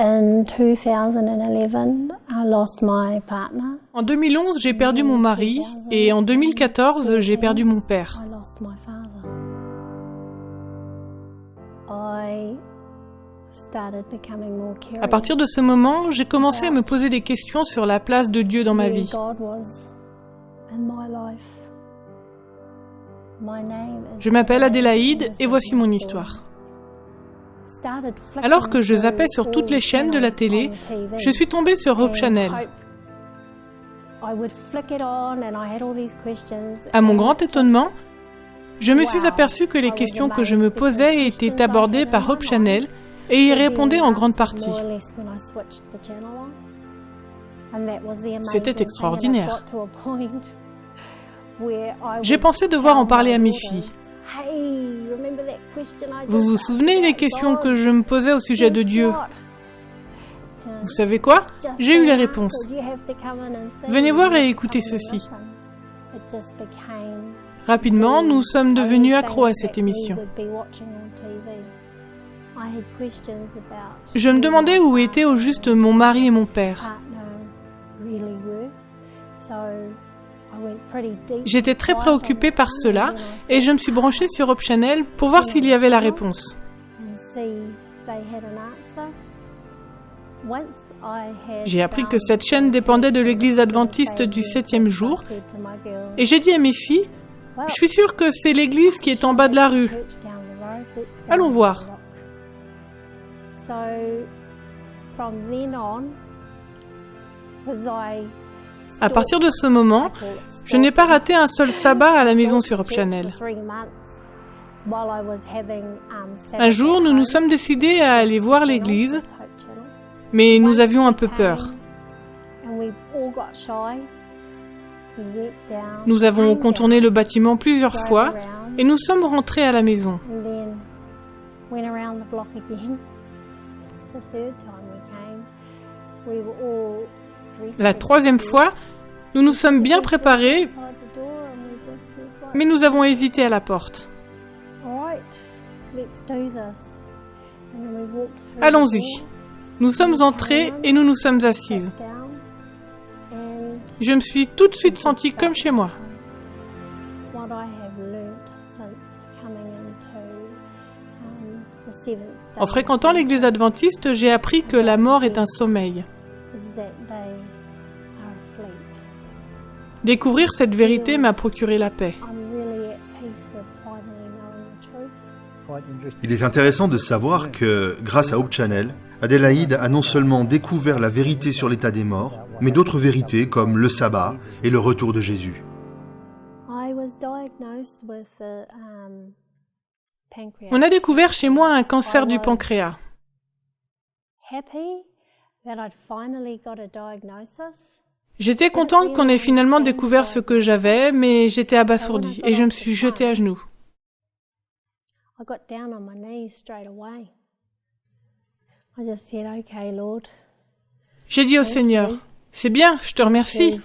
In 2011, I lost my partner. En 2011, j'ai perdu mon mari et en 2014, j'ai perdu mon père. I lost my father. I started becoming more curious. À partir de ce moment, j'ai commencé à me poser des questions sur la place de Dieu dans ma vie. God was in my life. My name is Je m'appelle Adélaïde et voici mon histoire. Alors que je zappais sur toutes les chaînes de la télé, je suis tombée sur Hope Channel. À mon grand étonnement, je me suis aperçue que les questions que je me posais étaient abordées par Hope Channel et y répondaient en grande partie. C'était extraordinaire. J'ai pensé devoir en parler à mes filles. Vous vous souvenez les questions que je me posais au sujet de Dieu? Vous savez quoi? J'ai eu les réponses. Venez voir et écoutez ceci. Rapidement, nous sommes devenus accros à cette émission. Je me demandais où étaient au juste mon mari et mon père. J'étais très préoccupée par cela et je me suis branchée sur Hope Channel pour voir s'il y avait la réponse. J'ai appris que cette chaîne dépendait de l'église adventiste du 7e jour et j'ai dit à mes filles, je suis sûre que c'est l'église qui est en bas de la rue. Allons voir. À partir de ce moment, je n'ai pas raté un seul sabbat à la maison sur Hope Channel. Un jour, nous nous sommes décidés à aller voir l'église, mais nous avions un peu peur. Nous avons contourné le bâtiment plusieurs fois et nous sommes rentrés à la maison. La troisième fois, nous nous sommes bien préparés, mais nous avons hésité à la porte. Allons-y. Nous sommes entrés et nous nous sommes assises. Je me suis tout de suite sentie comme chez moi. En fréquentant l'église adventiste, j'ai appris que la mort est un sommeil. Découvrir cette vérité m'a procuré la paix. Il est intéressant de savoir que, grâce à Hope Channel, Adélaïde a non seulement découvert la vérité sur l'état des morts, mais d'autres vérités comme le sabbat et le retour de Jésus. On a découvert chez moi un cancer du pancréas. J'étais contente qu'on ait finalement découvert ce que j'avais, mais j'étais abasourdie et je me suis jetée à genoux. J'ai dit au Seigneur, c'est bien, je te remercie.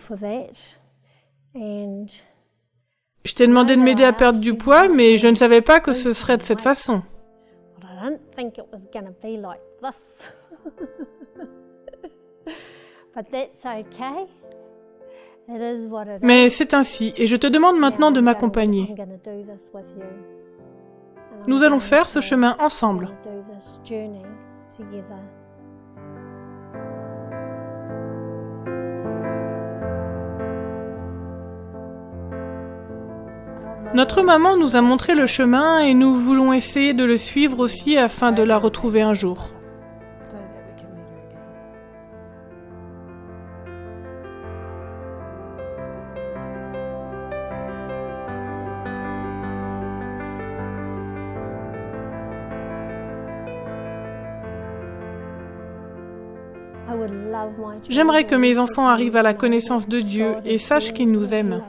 Je t'ai demandé de m'aider à perdre du poids, mais je ne savais pas que ce serait de cette façon. Mais c'est ainsi, et je te demande maintenant de m'accompagner. Nous allons faire ce chemin ensemble. Notre maman nous a montré le chemin et nous voulons essayer de le suivre aussi afin de la retrouver un jour. J'aimerais que mes enfants arrivent à la connaissance de Dieu et sachent qu'il nous aime.